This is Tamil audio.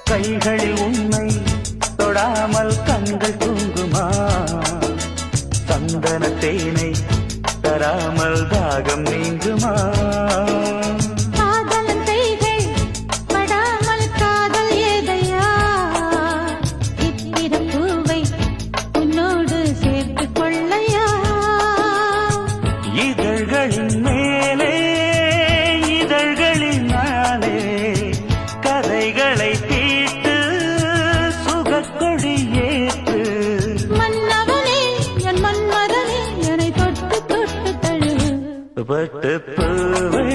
கைகளில் உன்னை தொடாமல் கண்கள் தூங்குமா சந்தன தேனை தராமல் தாகம் நீங்குமா இதழ்களின் மேலே இதழ்களினாலே கதைகளை தீட்டு சுகக்கொடி ஏற்று மன்னவனே என் மன்மதனே என்னை தொட்டு தொட்டு தழு பட்டு பூவே